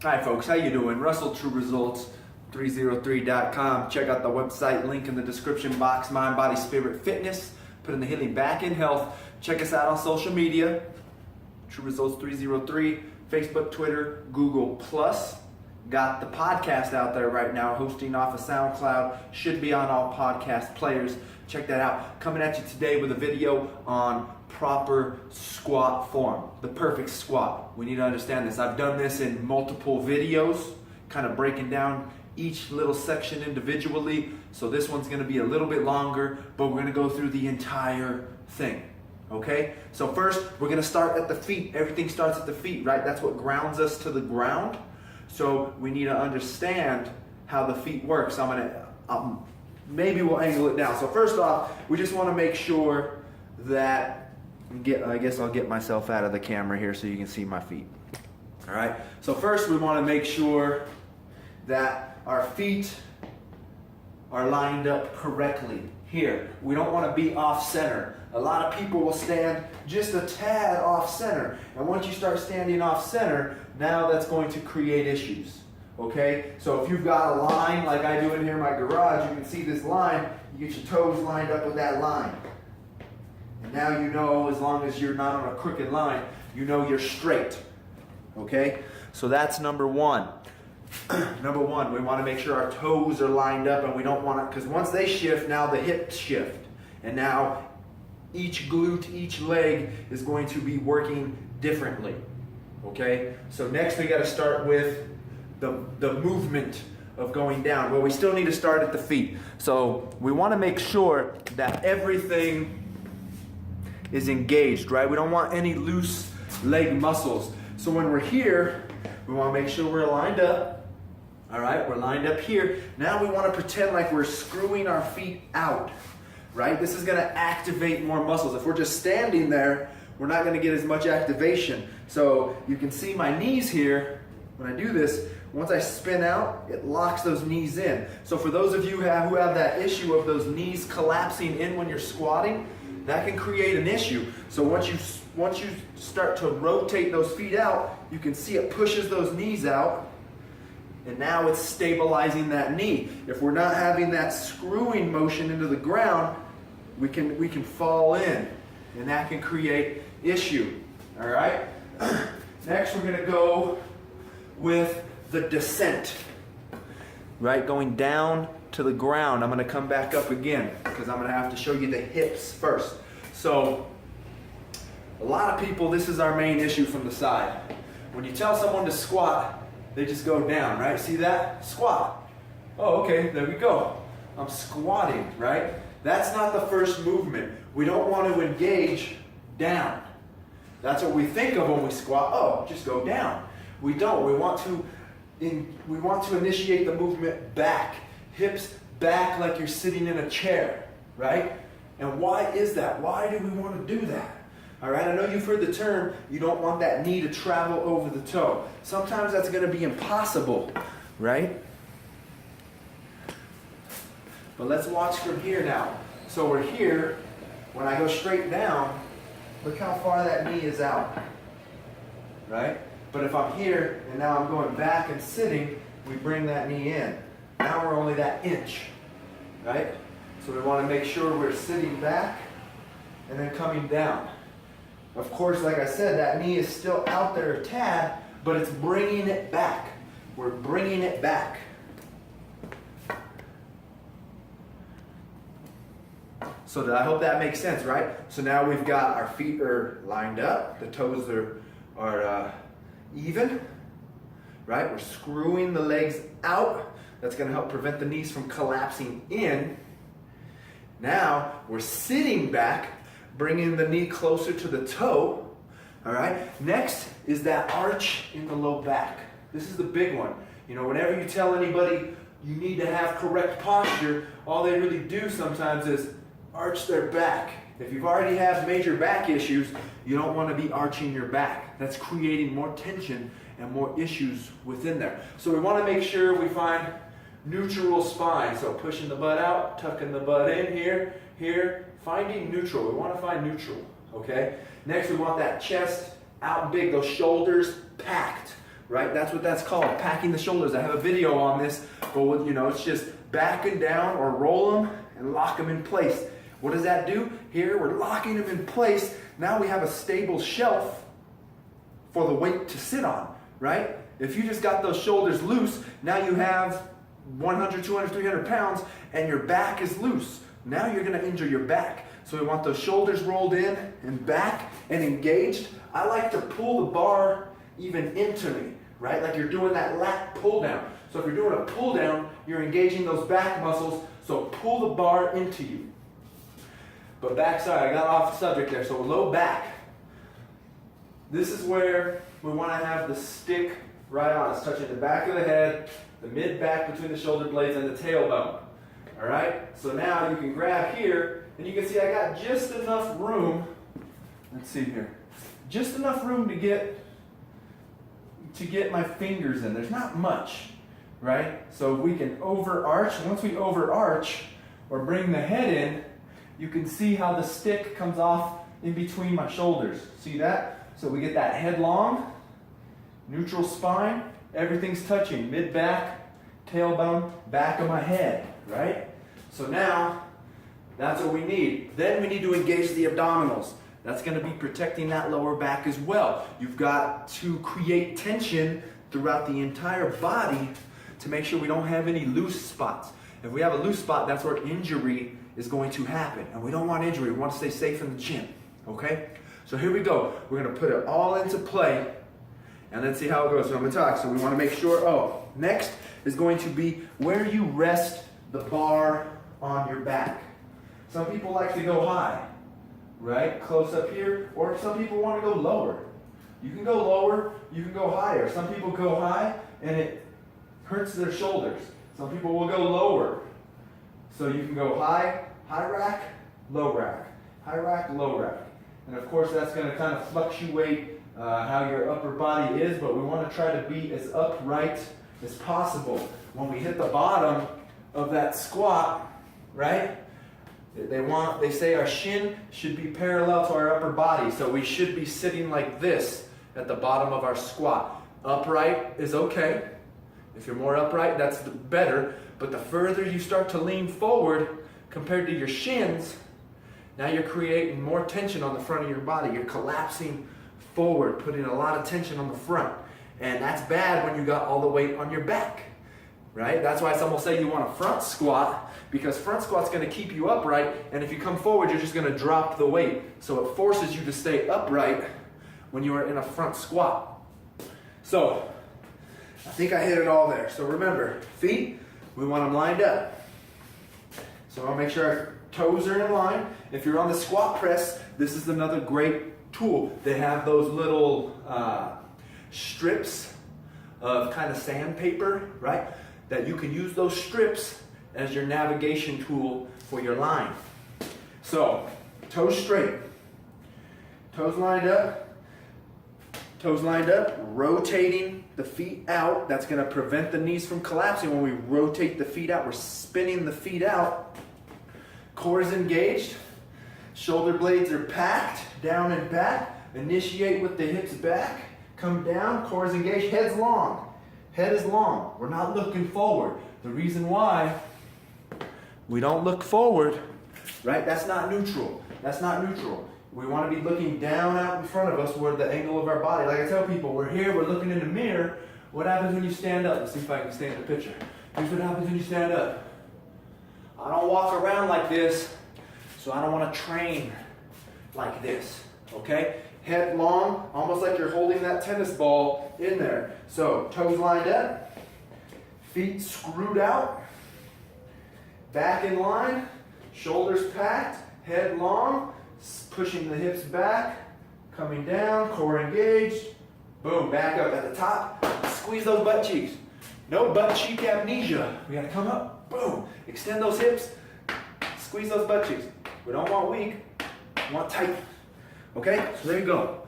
Hi folks, how you doing? Russell, True Results 303.com. Check out the website, link in the description box. Mind, body, spirit, fitness. Putting the healing back in health. Check us out on social media. True Results 303, Facebook, Twitter, Google+. Got the podcast out there right now, hosting off of SoundCloud. Should be on all podcast players. Check that out. Coming at you today with a video on proper squat form, the perfect squat. We need to understand this. I've done this in multiple videos, kind of breaking down each little section individually. So this one's going to be a little bit longer, but we're going to go through the entire thing. Okay? So first, we're going to start at the feet. Everything starts at the feet, right? That's what grounds us to the ground. So we need to understand how the feet work. So maybe we'll angle it down. So first off, we just want to make sure that I guess I'll get myself out of the camera here so you can see my feet. All right. So first, we want to make sure that our feet are lined up correctly here. We don't want to be off center. A lot of people will stand just a tad off center, and once you start standing off center, now that's going to create issues. Okay, so if you've got a line like I do in here in my garage, you can see this line. You get your toes lined up with that line. And now you know, as long as you're not on a crooked line, you know you're straight. Okay, so that's number one. Number one, we want to make sure our toes are lined up, and we don't want to, because once they shift, now the hips shift. And now each glute, each leg is going to be working differently. Okay, so next we got to start with the movement of going down. Well, we still need to start at the feet. So we want to make sure that everything is engaged, right? We don't want any loose leg muscles. So when we're here, we want to make sure we're lined up. All right, we're lined up here. Now we want to pretend like we're screwing our feet out, right? This is going to activate more muscles. If we're just standing there, we're not going to get as much activation. So you can see my knees here. When I do this, once I spin out, it locks those knees in. So for those of you who have that issue of those knees collapsing in when you're squatting, that can create an issue. So once you start to rotate those feet out, you can see it pushes those knees out, and now it's stabilizing that knee. If we're not having that screwing motion into the ground, we can fall in, and that can create issue. All right. Next, we're going to go with the descent. Right, going down to the ground. I'm going to come back up again because I'm going to have to show you the hips first. So a lot of people, this is our main issue from the side. When you tell someone to squat, they just go down, right? See that? Squat. Oh, okay, there we go. I'm squatting, right? That's not the first movement. We don't want to engage down. That's what we think of when we squat. Oh, just go down. We don't. We want to initiate the movement back. Hips back like you're sitting in a chair, right? And why is that? Why do we want to do that? All right, I know you've heard the term, you don't want that knee to travel over the toe. Sometimes that's going to be impossible, right? But let's watch from here now. So we're here. When I go straight down, look how far that knee is out, right? But if I'm here and now I'm going back and sitting, we bring that knee in. Now we're only that inch, right? So we want to make sure we're sitting back and then coming down. Of course, like I said, that knee is still out there a tad, but it's bringing it back. We're bringing it back. So I hope that makes sense, right? So now we've got our feet are lined up. The toes are even, right? We're screwing the legs out. That's going to help prevent the knees from collapsing in. Now we're sitting back, bringing the knee closer to the toe. All right. Next is that arch in the low back. This is the big one. You know, whenever you tell anybody you need to have correct posture, all they really do sometimes is arch their back. If you've already have major back issues, you don't want to be arching your back. That's creating more tension and more issues within there. So we want to make sure we find neutral spine. So pushing the butt out, tucking the butt in here, finding neutral. We want to find neutral, okay? Next, we want that chest out big, those shoulders packed. right? That's what that's called, packing the shoulders. I have a video on this, but you know, it's just back and down or roll them and lock them in place. What does that do? Here, we're locking them in place. Now we have a stable shelf for the weight to sit on, right? If you just got those shoulders loose, now you have 100, 200, 300 pounds and your back is loose. Now you're gonna injure your back. So we want those shoulders rolled in and back and engaged. I like to pull the bar even into me, right? Like you're doing that lat pull down. So if you're doing a pull down, you're engaging those back muscles, so pull the bar into you. But back, sorry, I got off the subject there. So low back. This is where we want to have the stick right on us, touching the back of the head, the mid-back between the shoulder blades, and the tailbone. All right? So now you can grab here, and you can see I got just enough room. Let's see here. Just enough room to get my fingers in. There's not much, right? So we can overarch. Once we overarch or bring the head in, you can see how the stick comes off in between my shoulders. See that? So we get that head long, neutral spine, everything's touching, mid-back, tailbone, back of my head, right? So now, that's what we need. Then we need to engage the abdominals. That's going to be protecting that lower back as well. You've got to create tension throughout the entire body to make sure we don't have any loose spots. If we have a loose spot, that's where injury is going to happen. And we don't want injury. We want to stay safe in the gym. Okay? So here we go. We're going to put it all into play. And let's see how it goes. So I'm going to talk. So we want to make sure, next is going to be where you rest the bar on your back. Some people like to go high, right? Close up here. Or some people want to go lower. You can go lower. You can go higher. Some people go high and it hurts their shoulders. Some people will go lower. So you can go high rack, low rack. High rack, low rack. And of course that's going to kind of fluctuate how your upper body is, but we want to try to be as upright as possible. When we hit the bottom of that squat, right? They say our shin should be parallel to our upper body, so we should be sitting like this at the bottom of our squat. Upright is okay. If you're more upright, that's better. But the further you start to lean forward compared to your shins, now you're creating more tension on the front of your body. You're collapsing forward, putting a lot of tension on the front. And that's bad when you got all the weight on your back, right? That's why some will say you want a front squat, because front squat's going to keep you upright, and if you come forward, you're just going to drop the weight. So it forces you to stay upright when you are in a front squat. So, I think I hit it all there. So remember, feet, we want them lined up. So I'll make sure our toes are in line. If you're on the squat press, this is another great tool. They have those little strips of kind of sandpaper, right? That you can use those strips as your navigation tool for your line. So, toes straight. Toes lined up. Toes lined up, rotating the feet out. That's going to prevent the knees from collapsing. When we rotate the feet out, we're spinning the feet out. Core is engaged. Shoulder blades are packed, down and back. Initiate with the hips back. Come down, core is engaged, head's long. Head is long. We're not looking forward. The reason why we don't look forward, right? That's not neutral. That's not neutral. We want to be looking down out in front of us where the angle of our body. Like I tell people, we're here, we're looking in the mirror. What happens when you stand up? Let's see if I can stay in the picture. Here's what happens when you stand up. I don't walk around like this, so I don't want to train like this, okay? Head long, almost like you're holding that tennis ball in there. So, toes lined up, feet screwed out, back in line, shoulders packed, head long, pushing the hips back, coming down, core engaged, boom, back up at the top, squeeze those butt cheeks. No butt cheek amnesia. We gotta come up, boom, extend those hips, squeeze those butt cheeks. We don't want weak, we want tight. Okay, so there you go.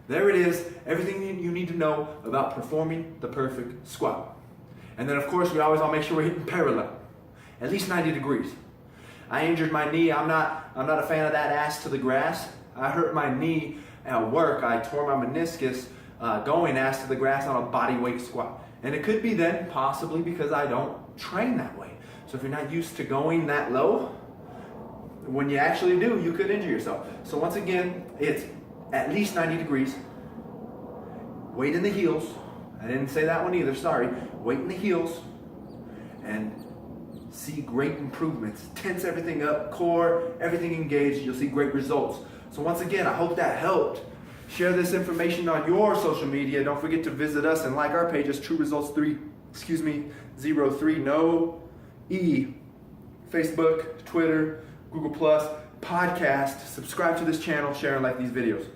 There it is, everything you need to know about performing the perfect squat. And then of course, we always want to make sure we're hitting parallel, at least 90 degrees. I injured my knee. I'm not a fan of that ass to the grass. I hurt my knee at work. I tore my meniscus going ass to the grass on a body weight squat. And it could be then possibly because I don't train that way. So if you're not used to going that low, when you actually do, you could injure yourself. So once again, it's at least 90 degrees. Weight in the heels. I didn't say that one either, sorry. Weight in the heels. And see great improvements. Tense everything up, core, everything engaged. You'll see great results. So once again, I hope that helped. Share this information on your social media. Don't forget to visit us and like our pages, True Results 03 No E, Facebook, Twitter, Google+, podcast. Subscribe to this channel, share and like these videos.